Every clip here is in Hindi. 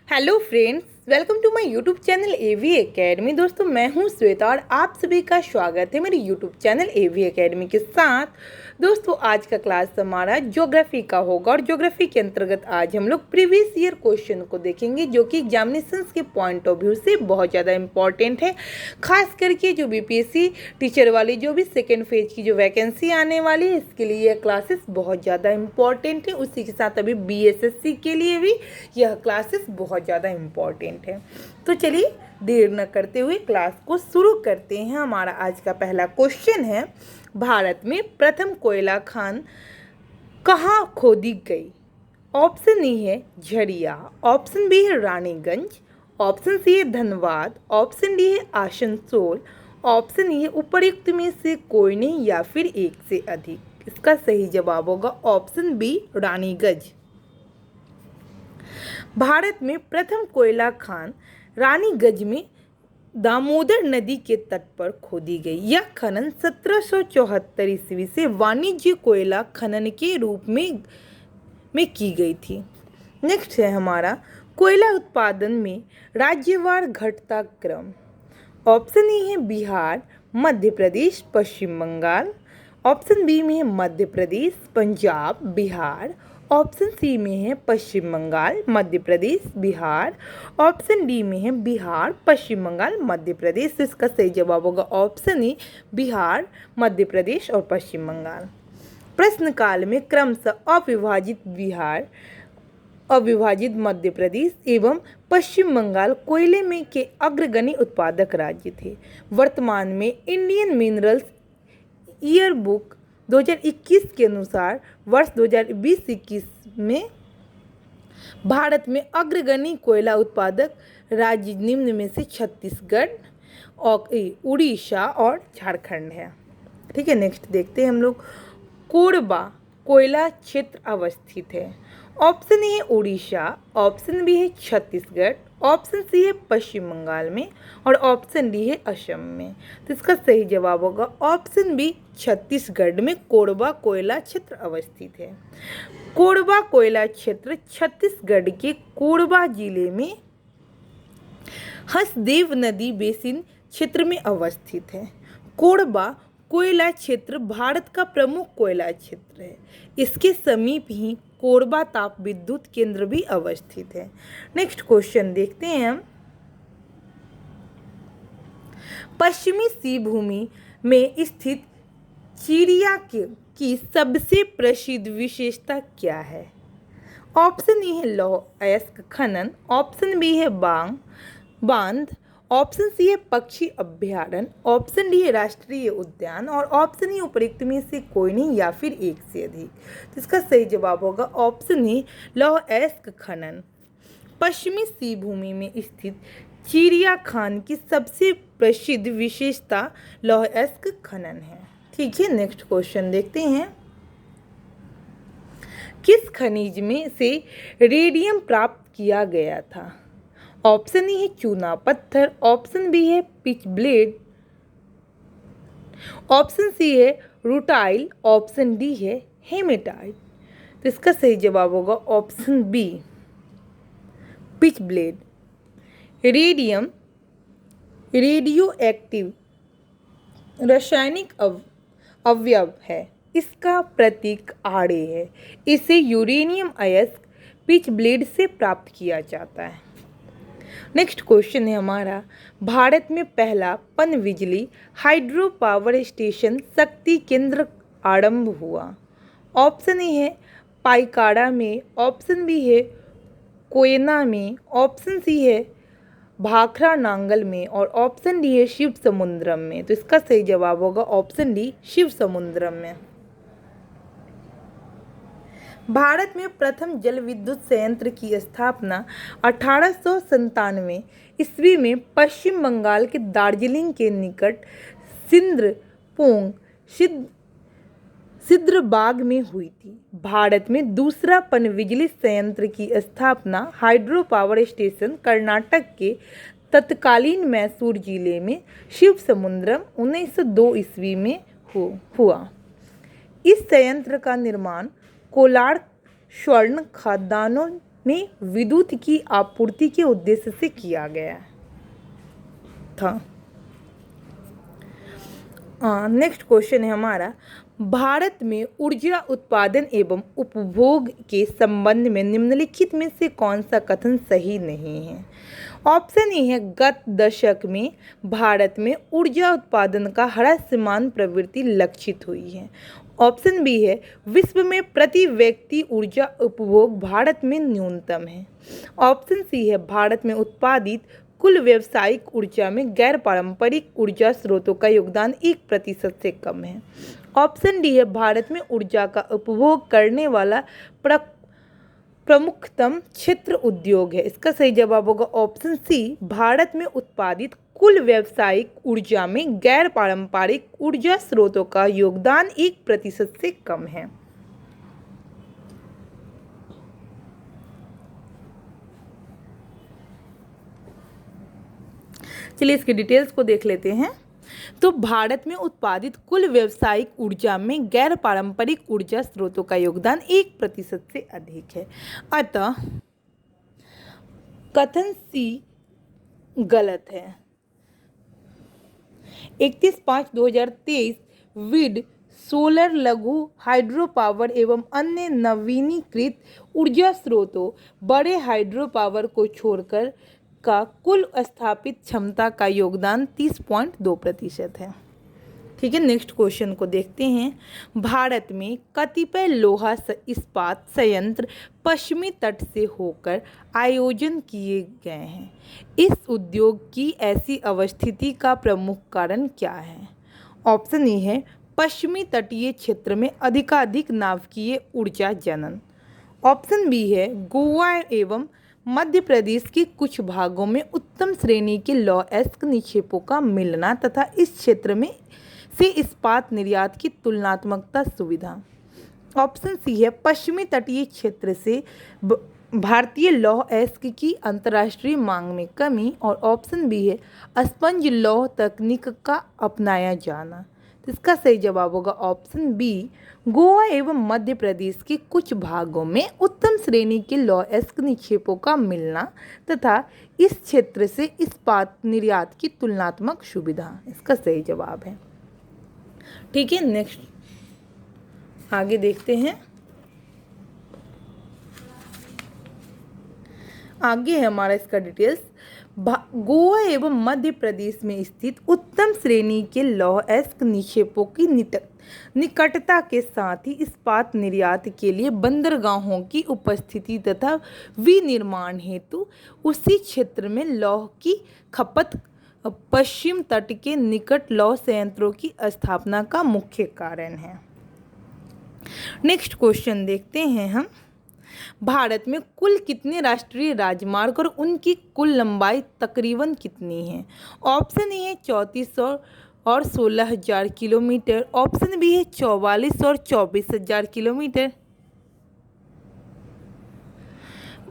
Hello friends, welcome to my YouTube channel AV academy. दोस्तों, मैं हूं श्वेता और आप सभी का स्वागत है मेरे यूट्यूब चैनल एवी एकेडमी के साथ। दोस्तों, आज का क्लास हमारा ज्योग्राफी का होगा और ज्योग्राफी के अंतर्गत आज हम लोग प्रीवियस ईयर क्वेश्चन को देखेंगे, जो कि एग्जामिनेशंस के पॉइंट ऑफ व्यू से बहुत ज़्यादा इंपॉर्टेंट है। खास करके जो बीपीएससी टीचर वाली जो भी सेकेंड फेज की जो वैकेंसी आने वाली है, इसके लिए यह क्लासेस बहुत ज़्यादा इंपॉर्टेंट है। उसी के साथ अभी बीएसएससी के लिए भी यह क्लासेस बहुत ज़्यादा इम्पॉर्टेंट है। तो चलिए देर न करते हुए क्लास को शुरू करते हैं। हमारा आज का पहला क्वेश्चन है, भारत में प्रथम कोयला खान कहाँ खोदी गई? ऑप्शन ए है झरिया, ऑप्शन बी है रानीगंज, ऑप्शन सी है धनबाद, ऑप्शन डी है आसनसोल, ऑप्शन ई है उपर्युक्त में से कोई नहीं या फिर एक से अधिक। इसका सही जवाब होगा ऑप्शन बी रानीगंज। भारत में प्रथम कोयला खान रानीगंज में दामोदर नदी के तट पर खोदी गई। यह खनन 1774 ईस्वी से वाणिज्य कोयला खनन के रूप में की गई थी। नेक्स्ट है हमारा, कोयला उत्पादन में राज्यवार घटता क्रम। ऑप्शन ए है बिहार, मध्य प्रदेश, पश्चिम बंगाल, ऑप्शन बी में है मध्य प्रदेश, पंजाब, बिहार, ऑप्शन सी में है पश्चिम बंगाल, मध्य प्रदेश, बिहार, ऑप्शन डी में है बिहार, पश्चिम बंगाल, मध्य प्रदेश। तो इसका सही जवाब होगा ऑप्शन ई बिहार, मध्य प्रदेश और पश्चिम बंगाल। प्रश्न काल में क्रमशः अविभाजित बिहार, अविभाजित मध्य प्रदेश एवं पश्चिम बंगाल कोयले में के अग्रगणी उत्पादक राज्य थे। वर्तमान में इंडियन मिनरल्स ईयर बुक 2021 के अनुसार वर्ष 2020-21 में भारत में अग्रगणी कोयला उत्पादक राज्य निम्न में से छत्तीसगढ़, उड़ीसा और झारखंड है। ठीक है, नेक्स्ट देखते हैं हम लोग। कोरबा कोयला क्षेत्र अवस्थित है। ऑप्शन ए है उड़ीसा, ऑप्शन बी है छत्तीसगढ़, ऑप्शन सी है पश्चिम बंगाल में और ऑप्शन डी है असम में। तो इसका सही जवाब होगा ऑप्शन बी छत्तीसगढ़ में कोरबा कोयला क्षेत्र अवस्थित है। कोरबा कोयला क्षेत्र छत्तीसगढ़ के कोरबा जिले में हसदेव नदी बेसिन क्षेत्र में अवस्थित है। कोरबा कोयला क्षेत्र भारत का प्रमुख कोयला क्षेत्र है। इसके समीप ही कोरबा ताप विद्युत केंद्र भी अवस्थित है। नेक्स्ट क्वेश्चन देखते हैं हम। पश्चिमी सी भूमि में स्थित चिड़िया की सबसे प्रसिद्ध विशेषता क्या है? ऑप्शन ए है लौह अयस्क खनन, ऑप्शन बी है बांध, ऑप्शन सी है पक्षी अभ्यारण्य, ऑप्शन डी है राष्ट्रीय उद्यान और ऑप्शन ई उपयुक्त में से कोई नहीं या फिर एक से अधिक। तो इसका सही जवाब होगा ऑप्शन ई लौह अयस्क खनन। पश्चिमी सी भूमि में स्थित चिड़िया खान की सबसे प्रसिद्ध विशेषता लौह अयस्क खनन है। ठीक है, नेक्स्ट क्वेश्चन देखते हैं। किस खनिज में से रेडियम प्राप्त किया गया था? ऑप्शन ए है चूना पत्थर, ऑप्शन बी है पिच ब्लेड, ऑप्शन सी है रूटाइल, ऑप्शन डी है हेमेटाइट। तो इसका सही जवाब होगा option B pitchblende. Radium radioactive रासायनिक अवयव है। इसका प्रतीक आड़े है। इसे यूरेनियम अयस्क पिच ब्लेड से प्राप्त किया जाता है। नेक्स्ट क्वेश्चन है हमारा, भारत में पहला पनबिजली हाइड्रो पावर स्टेशन शक्ति केंद्र आरंभ हुआ। ऑप्शन ए है पाइकाड़ा में, ऑप्शन बी है कोयना में, ऑप्शन सी है भाखड़ा नांगल में और ऑप्शन डी है शिव समुद्रम में। तो इसका सही जवाब होगा ऑप्शन डी शिव समुद्रम में। भारत में प्रथम जल विद्युत संयंत्र की स्थापना 1897 ईस्वी में पश्चिम बंगाल के दार्जिलिंग के निकट सिंद्रपोंग सिद्रबाग में हुई थी। भारत में दूसरा पनबिजली संयंत्र की स्थापना हाइड्रो पावर स्टेशन कर्नाटक के तत्कालीन मैसूर जिले में शिव समुद्रम 1902 ईस्वी में हुआ। इस संयंत्र का निर्माण कोलार स्वर्ण खदानों में विद्युत की आपूर्ति के उद्देश्य से किया गया था। नेक्स्ट क्वेश्चन है हमारा, भारत में ऊर्जा उत्पादन एवं उपभोग के संबंध में निम्नलिखित में से कौन सा कथन सही नहीं है? ऑप्शन ए है, गत दशक में भारत में ऊर्जा उत्पादन का ह्रासमान प्रवृत्ति लक्षित हुई है। ऑप्शन बी है, विश्व में प्रति व्यक्ति ऊर्जा उपभोग भारत में न्यूनतम है। ऑप्शन सी है, भारत में उत्पादित कुल व्यावसायिक ऊर्जा में गैर पारंपरिक ऊर्जा स्रोतों का योगदान 1% से कम है। ऑप्शन डी है, भारत में ऊर्जा का उपभोग करने वाला प्रमुखतम क्षेत्र उद्योग है। इसका सही जवाब होगा ऑप्शन सी, भारत में उत्पादित कुल व्यावसायिक ऊर्जा में गैर पारंपरिक ऊर्जा स्रोतों का योगदान 1% से कम है। चलिए इसकी डिटेल्स को देख लेते हैं। तो भारत में उत्पादित कुल व्यावसायिक ऊर्जा में गैर पारंपरिक ऊर्जा स्रोतों का योगदान 1% से अधिक है। अतः कथन सी गलत है। 31/5/2023 विंड, सोलर, लघु हाइड्रो पावर एवं अन्य नवीनीकृत ऊर्जा स्रोतों बड़े हाइड्रो पावर को छोड़कर का कुल स्थापित क्षमता का योगदान 30.2% है। ठीक है, नेक्स्ट क्वेश्चन को देखते हैं। भारत में कतिपय लोहा इस्पात संयंत्र पश्चिमी तट से होकर आयोजन किए गए हैं। इस उद्योग की ऐसी अवस्थिति का प्रमुख कारण क्या है? ऑप्शन ए है, पश्चिमी तटीय क्षेत्र में अधिकाधिक नाभिकीय ऊर्जा जनन। ऑप्शन बी है, गोवा एवं मध्य प्रदेश के कुछ भागों में उत्तम श्रेणी के लौह-अयस्क निक्षेपों का मिलना तथा इस क्षेत्र में से इस्पात निर्यात की तुलनात्मकता सुविधा। ऑप्शन सी है, पश्चिमी तटीय क्षेत्र से भारतीय लौह-अयस्क की अंतर्राष्ट्रीय मांग में कमी। और ऑप्शन बी है, स्पंज लौह तकनीक का अपनाया जाना। तो इसका सही जवाब होगा ऑप्शन बी, गोवा एवं मध्य प्रदेश के कुछ भागों में उत्तम श्रेणी के लौह-अयस्क निक्षेपों का मिलना तथा इस क्षेत्र से इस्पात निर्यात की तुलनात्मक सुविधा इसका सही जवाब है। ठीक है, नेक्स्ट आगे देखते हैं। आगे है हमारा इसका डिटेल्स। गोवा एवं मध्य प्रदेश में स्थित उत्तम श्रेणी के लौह-अयस्क निक्षेपों की निकटता के साथ ही इस्पात निर्यात के लिए बंदरगाहों की उपस्थिति तथा विनिर्माण हेतु उसी क्षेत्र में लौह की खपत पश्चिम तट के निकट लौह संयंत्रों की स्थापना का मुख्य कारण है। नेक्स्ट क्वेश्चन देखते हैं हम। भारत में कुल कितने राष्ट्रीय राजमार्ग और उनकी कुल लंबाई तकरीबन कितनी है? ऑप्शन ए है 3400 और 16,000 किलोमीटर। ऑप्शन बी है 44 और 24,000 किलोमीटर।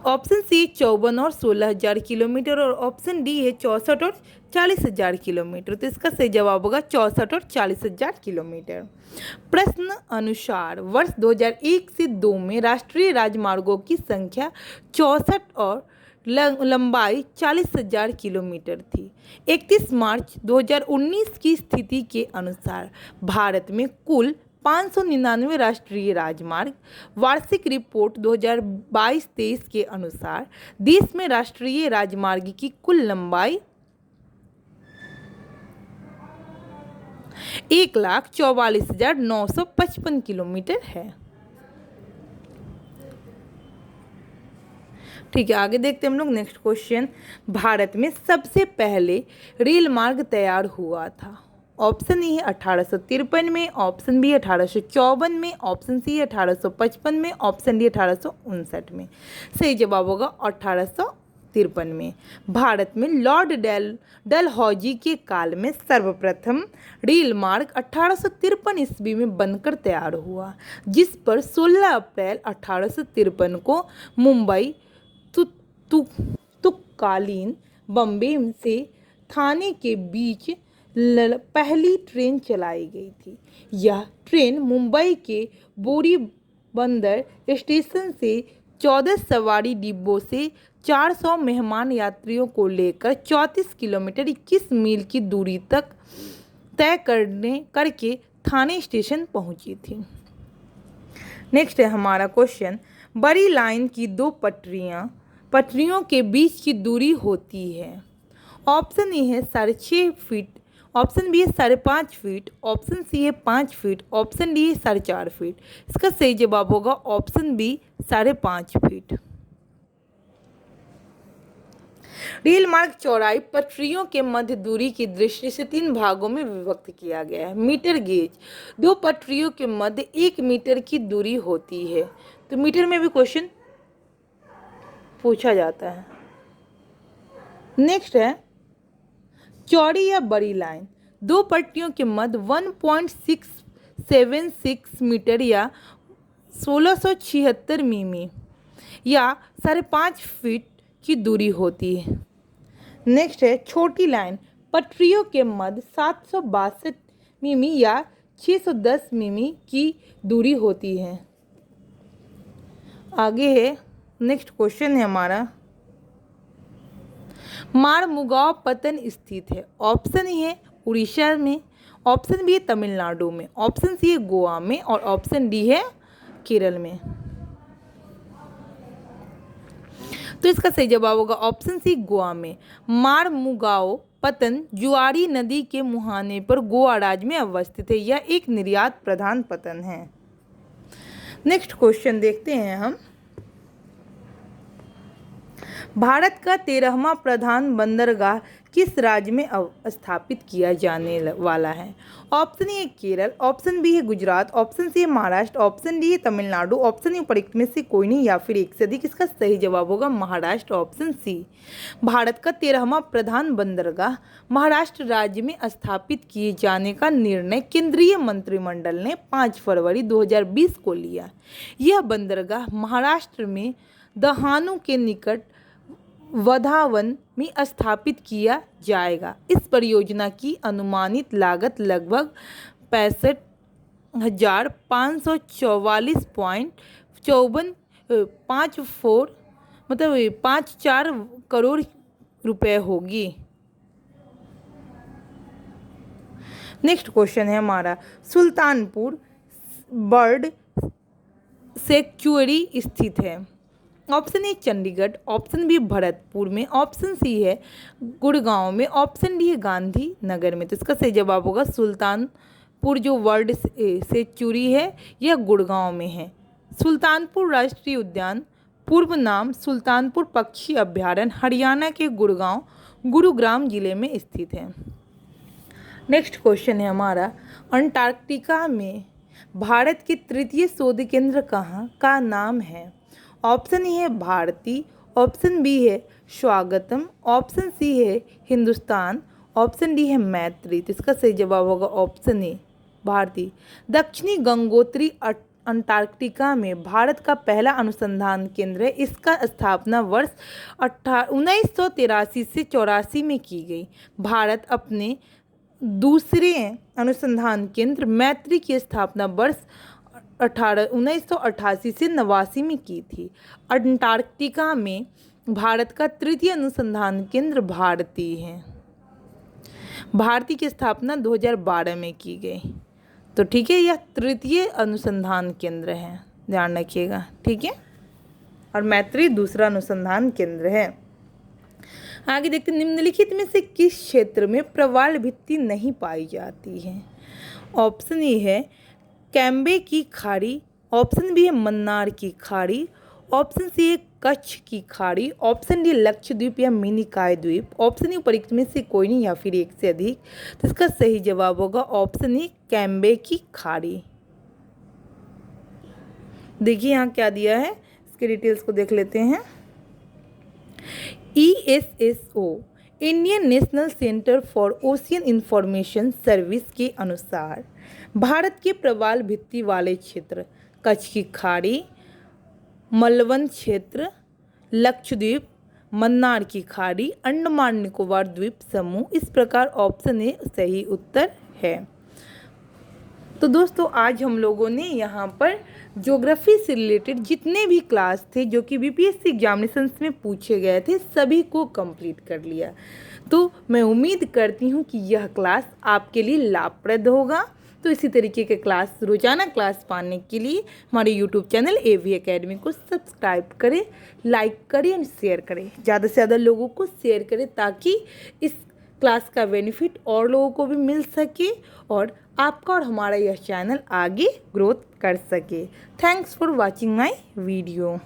ऑप्शन सी 54 और 16,000 किलोमीटर। और ऑप्शन डी है 64 और 40,000 किलोमीटर। तो इसका सही जवाब होगा 64 और 40,000 किलोमीटर। प्रश्न अनुसार वर्ष 2001 से 2 में राष्ट्रीय राजमार्गों की संख्या 64 और लंबाई 40,000 किलोमीटर थी। 31 मार्च 2019 की स्थिति के अनुसार भारत में कुल 599 राष्ट्रीय राजमार्ग। वार्षिक रिपोर्ट 2022-23 के अनुसार देश में राष्ट्रीय राजमार्ग की कुल लंबाई 1,44,955 किलोमीटर है। ठीक है, आगे देखते हैं हम लोग। नेक्स्ट क्वेश्चन, भारत में सबसे पहले रेल मार्ग तैयार हुआ था। ऑप्शन ए है 1853 में, ऑप्शन बी 1854 में, ऑप्शन सी 1855 में, ऑप्शन डी 1859 में। सही जवाब होगा 1853 में। भारत में लॉर्ड डलहौजी के काल में सर्वप्रथम रेल मार्ग 1853 ईस्वी में बनकर तैयार हुआ, जिस पर 16 अप्रैल 1853 को मुंबई तुकालीन बम्बे से थाने के बीच पहली ट्रेन चलाई गई थी। यह ट्रेन मुंबई के बोरी बंदर स्टेशन से 14 सवारी डिब्बों से 400 मेहमान यात्रियों को लेकर 34 किलोमीटर 21 मील की दूरी तक तय करके थाने स्टेशन पहुंची थी। नेक्स्ट है हमारा क्वेश्चन, बड़ी लाइन की दो पटरियों के बीच की दूरी होती है। ऑप्शन ए है 6.5 फीट, ऑप्शन बी है 5.5 फीट, ऑप्शन सी है 5 फीट, ऑप्शन डी है 4.5 फीट। इसका सही जवाब होगा ऑप्शन बी 5.5 फीट। रेल मार्ग चौड़ाई पटरियों के मध्य दूरी की दृष्टि से 3 भागों में विभक्त किया गया है। मीटर गेज, दो पटरियों के मध्य 1 मीटर की दूरी होती है। तो मीटर में भी क्वेश्चन पूछा जाता है। नेक्स्ट है चौड़ी या बड़ी लाइन, दो पट्टियों के मध्य 1.676 मीटर या 1676 मिमी या 5.5 फीट की दूरी होती है। नेक्स्ट है छोटी लाइन, पटरियों के मध्य 762 मिमी या 610 मिमी की दूरी होती है। आगे है नेक्स्ट क्वेश्चन है हमारा, मारमुगाव पत्तन स्थित है। ऑप्शन ए है उड़ीसा में, ऑप्शन बी है तमिलनाडु में, ऑप्शन सी है गोवा में और ऑप्शन डी है केरल में। तो इसका सही जवाब होगा ऑप्शन सी गोवा में। मारमुगाव पत्तन जुआरी नदी के मुहाने पर गोवा राज्य में अवस्थित है। यह एक निर्यात प्रधान पत्तन है। नेक्स्ट क्वेश्चन देखते हैं हम, भारत का 13वां प्रधान बंदरगाह किस राज्य में स्थापित किया जाने वाला है। Option A Kerala, option B है गुजरात, ऑप्शन सी है महाराष्ट्र, ऑप्शन डी है तमिलनाडु, ऑप्शन उपरोक्त में से कोई नहीं या फिर एक से अधिक। इसका सही जवाब होगा महाराष्ट्र, ऑप्शन सी। भारत का 13वां प्रधान बंदरगाह महाराष्ट्र राज्य में स्थापित किए जाने का निर्णय केंद्रीय मंत्रिमंडल ने 5 फरवरी 2020 को लिया। यह बंदरगाह महाराष्ट्र में दहानू के निकट वधावन में स्थापित किया जाएगा। इस परियोजना की अनुमानित लागत लगभग 65,544.54 करोड़ रुपए होगी। नेक्स्ट क्वेश्चन है हमारा, सुल्तानपुर बर्ड सेंचुरी स्थित है। Option A Chandigarh, option B Bharatpur में, ऑप्शन सी है गुड़गांव में, ऑप्शन डी है गांधी नगर में। तो इसका सही जवाब होगा सुल्तानपुर जो वर्ल्ड सेंचुरी है यह गुड़गांव में है। सुल्तानपुर राष्ट्रीय उद्यान पूर्व नाम सुल्तानपुर पक्षी अभ्यारण्य हरियाणा के गुरुग्राम जिले में स्थित है। नेक्स्ट क्वेश्चन है हमारा, अंटार्कटिका में भारत के तृतीय शोध केंद्र कहाँ का नाम है। ऑप्शन ए है भारती, ऑप्शन बी है स्वागतम, ऑप्शन सी है हिंदुस्तान, ऑप्शन डी है मैत्री। तो इसका सही जवाब होगा ऑप्शन ए भारती। दक्षिणी गंगोत्री अंटार्कटिका में भारत का पहला अनुसंधान केंद्र है। इसका स्थापना वर्ष 1983 से 84 में की गई। भारत अपने दूसरे अनुसंधान केंद्र मैत्री की स्थापना वर्ष 1988 से 89 में की थी। अंटार्कटिका में भारत का तृतीय अनुसंधान केंद्र भारती है। भारती की स्थापना 2012 में की गई। तो ठीक है, यह तृतीय अनुसंधान केंद्र है, ध्यान रखिएगा, ठीक है। और मैत्री दूसरा अनुसंधान केंद्र है। आगे देखते हैं, निम्नलिखित में से किस क्षेत्र में प्रवाल भित्ति नहीं पाई जाती है। ऑप्शन ए है कैम्बे की खाड़ी, ऑप्शन बी है मन्नार की खाड़ी, ऑप्शन सी है कच्छ की खाड़ी, ऑप्शन डी लक्षद्वीप या मिनिकॉय द्वीप, ऑप्शन ई उपरोक्त में से कोई नहीं या फिर एक से अधिक। तो इसका सही जवाब होगा ऑप्शन ई कैम्बे की खाड़ी। देखिए यहाँ क्या दिया है, इसके डिटेल्स को देख लेते हैं। ESSO Indian national centre for ocean information service के अनुसार भारत के प्रवाल भित्ति वाले क्षेत्र कच्छ की खाड़ी, मलवंत क्षेत्र, लक्षद्वीप, मन्नार की खाड़ी, अंडमान निकोबार द्वीप समूह। इस प्रकार ऑप्शन ए सही उत्तर है। तो दोस्तों आज हम लोगों ने यहाँ पर ज्योग्राफी से रिलेटेड जितने भी क्लास थे जो कि बीपीएससी एग्जामिनेशंस में पूछे गए थे सभी को कंप्लीट कर लिया। तो मैं उम्मीद करती हूँ कि यह क्लास आपके लिए लाभप्रद होगा। तो इसी तरीके के क्लास रोजाना क्लास पाने के लिए हमारे यूट्यूब चैनल AV एकेडमी को सब्सक्राइब करें, लाइक करें एंड शेयर करें, ज़्यादा से ज़्यादा लोगों को शेयर करें ताकि इस क्लास का बेनिफिट और लोगों को भी मिल सके और आपका और हमारा यह चैनल आगे ग्रोथ कर सके। Thanks for watching my video.